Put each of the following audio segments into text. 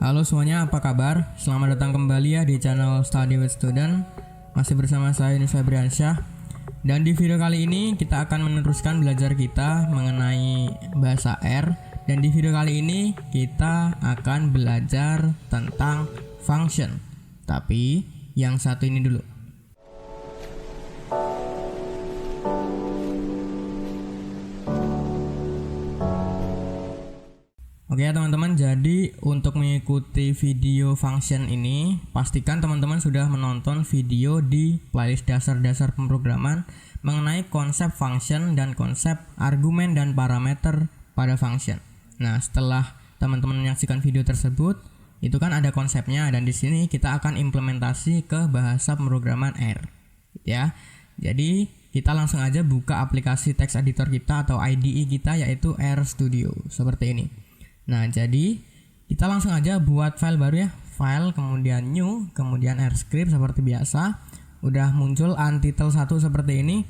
Halo semuanya, apa kabar? Selamat datang kembali ya di channel Study with Student. Masih bersama saya Yunus Febriansyah. Dan di video kali ini kita akan meneruskan belajar kita mengenai bahasa R. Dan di video kali ini kita akan belajar tentang function. Tapi yang satu ini dulu. Oke ya teman-teman, jadi untuk mengikuti video function ini, pastikan teman-teman sudah menonton video di playlist dasar-dasar pemrograman mengenai konsep function dan konsep argumen dan parameter pada function. Nah, setelah teman-teman menyaksikan video tersebut, itu kan ada konsepnya dan di sini kita akan implementasi ke bahasa pemrograman R, ya. Jadi kita langsung aja buka aplikasi text editor kita atau IDE kita, yaitu RStudio seperti ini. Nah, jadi kita langsung aja buat file baru ya. File, kemudian new, kemudian RScript seperti biasa. Udah muncul untitled 1 seperti ini.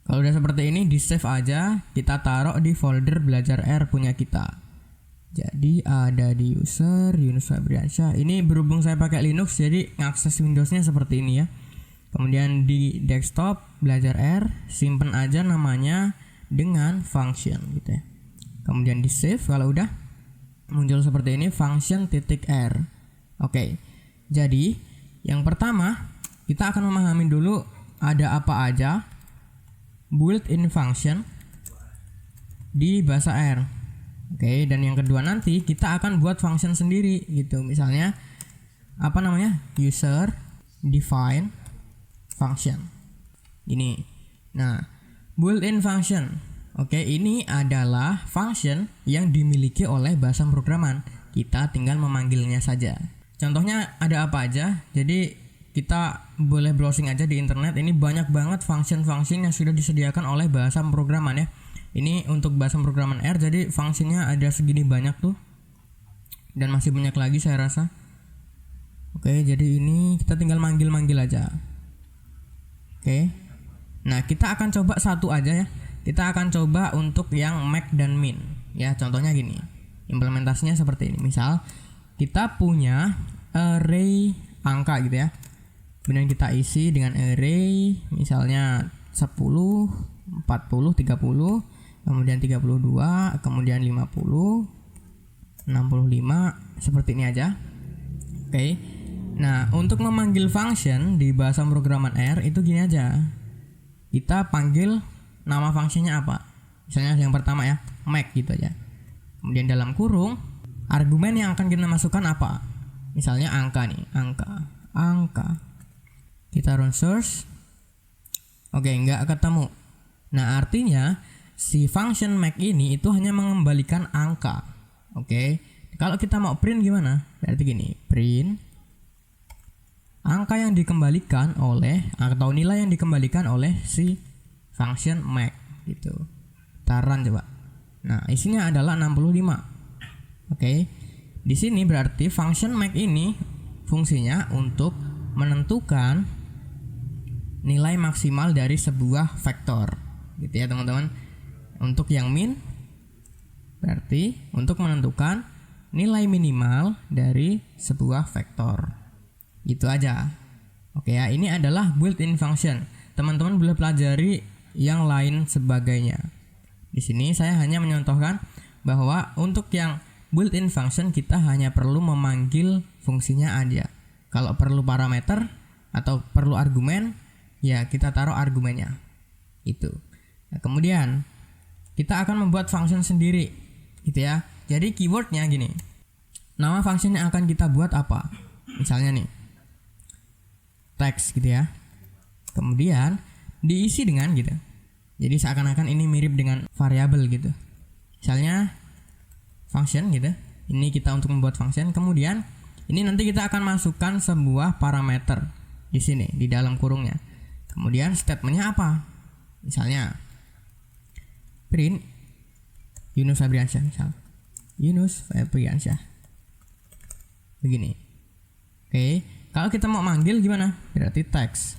Kalau udah seperti ini, di save aja. Kita taruh di folder belajar R punya kita. Jadi ada di user Yunus Febriansyah. Ini berhubung saya pakai Linux, jadi ngakses Windowsnya seperti ini ya. Kemudian di desktop belajar R, simpen aja namanya dengan function gitu ya. Kemudian di save. Kalau udah muncul seperti ini, function.r. Oke. Jadi, yang pertama kita akan memahami dulu ada apa aja built-in function di bahasa R. Oke, dan yang kedua nanti kita akan buat function sendiri gitu. Misalnya apa namanya? User define function. Ini. Nah, built-in function. Oke, ini adalah function yang dimiliki oleh bahasa pemrograman. Kita tinggal memanggilnya saja. Contohnya ada apa aja? Jadi kita boleh browsing aja di internet. Ini banyak banget function-function yang sudah disediakan oleh bahasa pemrograman ya. Ini untuk bahasa pemrograman R, jadi fungsinya ada segini banyak tuh. Dan masih banyak lagi saya rasa. Oke, jadi ini kita tinggal manggil-manggil aja. Oke. Nah, kita akan coba satu aja ya. Kita akan coba untuk yang max dan min ya. Contohnya gini, implementasinya seperti ini. Misal kita punya array angka gitu ya, kemudian kita isi dengan array misalnya 10, 40, 30, kemudian 32, kemudian 50, 65, seperti ini aja. Oke. Nah, untuk memanggil function di bahasa pemrograman R itu gini aja. Kita panggil nama fungsinya apa? Misalnya yang pertama ya, max gitu aja. Kemudian dalam kurung, argumen yang akan kita masukkan apa? Misalnya angka nih, angka. Kita run search. Oke, nggak ketemu. Nah, artinya si function max ini itu hanya mengembalikan angka. Oke. Kalau kita mau print gimana? Berarti gini, print angka yang dikembalikan oleh atau nilai yang dikembalikan oleh si function max gitu. Taran coba. Nah, isinya adalah 65. Oke. Di sini berarti function max ini fungsinya untuk menentukan nilai maksimal dari sebuah vektor. Gitu ya, teman-teman. Untuk yang min berarti untuk menentukan nilai minimal dari sebuah vektor. Gitu aja. Oke ya, ini adalah built-in function. Teman-teman boleh pelajari yang lain sebagainya. Di sini saya hanya menyontohkan bahwa untuk yang built-in function kita hanya perlu memanggil fungsinya aja. Kalau perlu parameter atau perlu argumen, ya kita taruh argumennya. Itu. Nah, kemudian kita akan membuat function sendiri, gitu ya. Jadi keywordnya gini. Nama function yang akan kita buat apa? Misalnya nih, text gitu ya. Kemudian diisi dengan gitu. Jadi seakan-akan ini mirip dengan variabel gitu. Misalnya function gitu. Ini kita untuk membuat function. Kemudian ini nanti kita akan masukkan sebuah parameter di sini di dalam kurungnya. Kemudian statementnya apa? Misalnya print Yunus Febriansyah misal. Yunus Febriansyah. Begini. Oke, kalau kita mau manggil gimana? Berarti text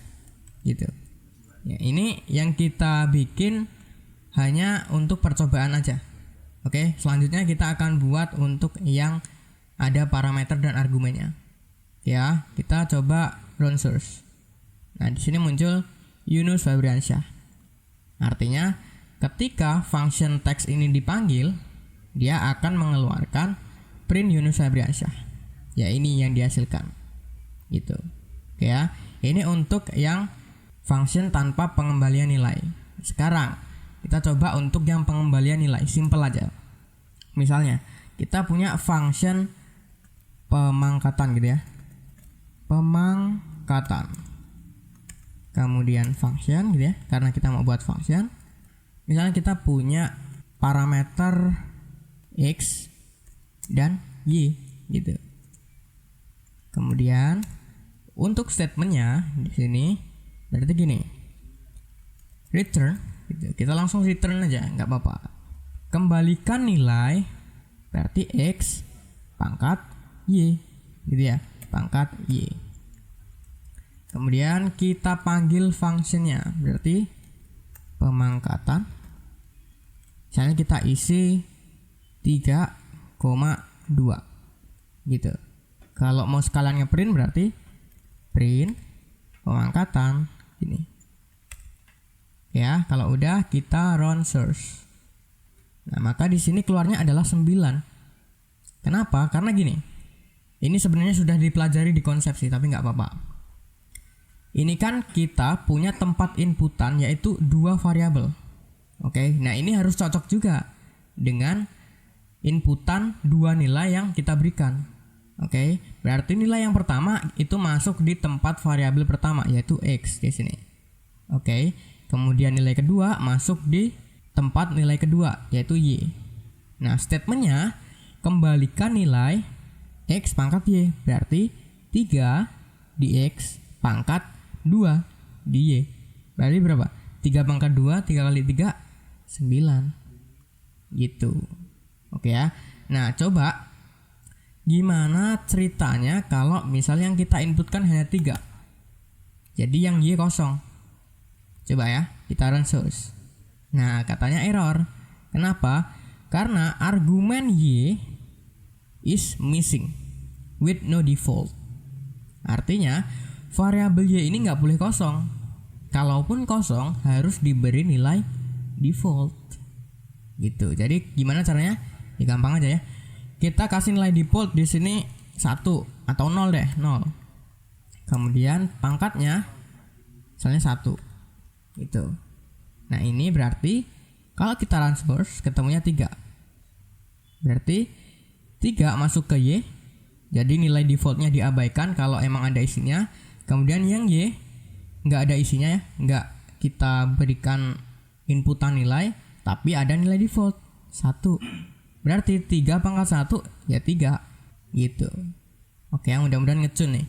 gitu. Ya, ini yang kita bikin hanya untuk percobaan aja. Oke, selanjutnya kita akan buat untuk yang ada parameter dan argumennya. Ya, kita coba run source. Nah, di sini muncul Yunus Febriansyah. Artinya ketika function text ini dipanggil, dia akan mengeluarkan print Yunus Febriansyah. Ya, ini yang dihasilkan. Gitu. Oke ya. Ini untuk yang function tanpa pengembalian nilai. Sekarang kita coba untuk yang pengembalian nilai, simple aja. Misalnya, kita punya function pemangkatan gitu ya. Pemangkatan. Kemudian function gitu ya, karena kita mau buat function. Misalnya kita punya parameter x dan y gitu. Kemudian untuk statementnya di sini berarti gini, return gitu. Kita langsung return aja, nggak apa-apa. Kembalikan nilai berarti x pangkat y gitu ya, pangkat y. Kemudian kita panggil fungsinya berarti pemangkatan. Misalnya kita isi 3,2 gitu. Kalau mau sekalian ngeprint berarti print pemangkatan ini. Ya, kalau udah kita run source. Nah, maka di sini keluarnya adalah 9. Kenapa? Karena gini. Ini sebenarnya sudah dipelajari di konsepsi, tapi nggak apa-apa. Ini kan kita punya tempat inputan yaitu 2 variabel. Oke, nah ini harus cocok juga dengan inputan 2 nilai yang kita berikan. Oke, berarti nilai yang pertama itu masuk di tempat variabel pertama yaitu x di sini. Oke, kemudian nilai kedua masuk di tempat nilai kedua yaitu y. Nah, statementnya kembalikan nilai x pangkat y, berarti 3 di x pangkat 2 di y. Berarti berapa? 3 pangkat 2, 3 kali 3, 9. Gitu. Oke ya. Nah, coba gimana ceritanya kalau misalnya yang kita inputkan hanya 3. Jadi yang y kosong. Coba ya, kita run source. Nah, katanya error. Kenapa? Karena argumen y is missing with no default. Artinya variabel y ini nggak boleh kosong. Kalaupun kosong harus diberi nilai default. Gitu. Jadi gimana caranya? Ya gampang aja ya. Kita kasih nilai default di sini 1 atau 0 deh, 0. Kemudian pangkatnya misalnya 1. Gitu. Nah, ini berarti kalau kita run source ketemunya 3. Berarti 3 masuk ke y. Jadi nilai defaultnya diabaikan kalau emang ada isinya. Kemudian yang y nggak ada isinya ya, nggak kita berikan inputan nilai, tapi ada nilai default 1. Berarti 3 pangkat 1 ya 3 gitu. Oke, mudah-mudahan ngecun nih.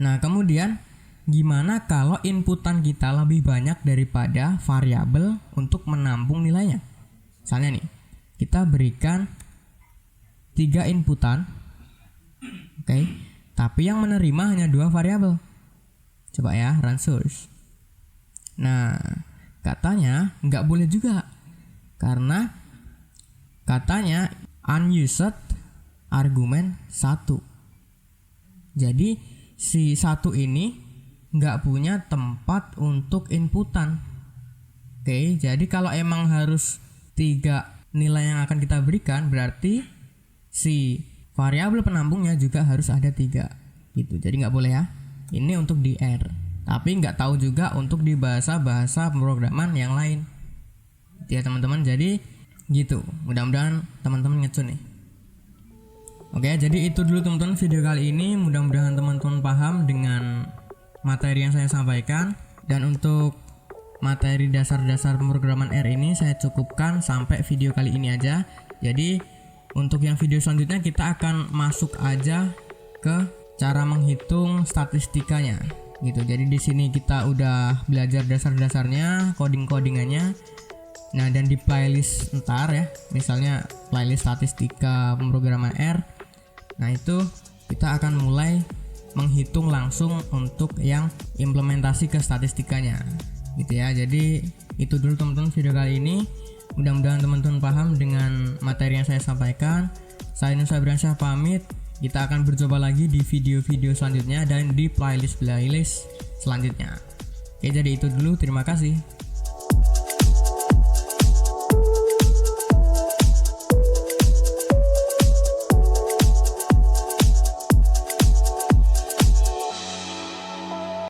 Nah, kemudian gimana kalau inputan kita lebih banyak daripada variabel untuk menampung nilainya? Misalnya nih, kita berikan 3 inputan. Oke, tapi yang menerima hanya 2 variabel. Coba ya, run source. Nah, katanya nggak boleh juga. Karena katanya unused argumen 1. Jadi si 1 ini nggak punya tempat untuk inputan. Oke, jadi kalau emang harus 3 nilai yang akan kita berikan, berarti si variabel penampungnya juga harus ada 3 gitu. Jadi nggak boleh ya. Ini untuk di R, tapi nggak tahu juga untuk di bahasa-bahasa pemrograman yang lain ya teman-teman. Jadi gitu, mudah-mudahan teman-teman ngecun nih. Oke, jadi itu dulu teman-teman video kali ini. Mudah-mudahan teman-teman paham dengan materi yang saya sampaikan. Dan untuk materi dasar-dasar pemrograman R ini saya cukupkan sampai video kali ini aja. Jadi untuk yang video selanjutnya kita akan masuk aja ke cara menghitung statistikanya gitu. Jadi di sini kita udah belajar dasar-dasarnya, coding-codingannya. Nah, dan di playlist ntar ya, misalnya playlist statistika pemrograman R. Nah, itu kita akan mulai menghitung langsung untuk yang implementasi ke statistikanya gitu ya. Jadi itu dulu teman-teman video kali ini. Mudah-mudahan teman-teman paham dengan materi yang saya sampaikan. Saya Nusa Bransyah pamit. Kita akan berjumpa lagi di video-video selanjutnya dan di playlist selanjutnya. Oke, jadi itu dulu. Terima kasih.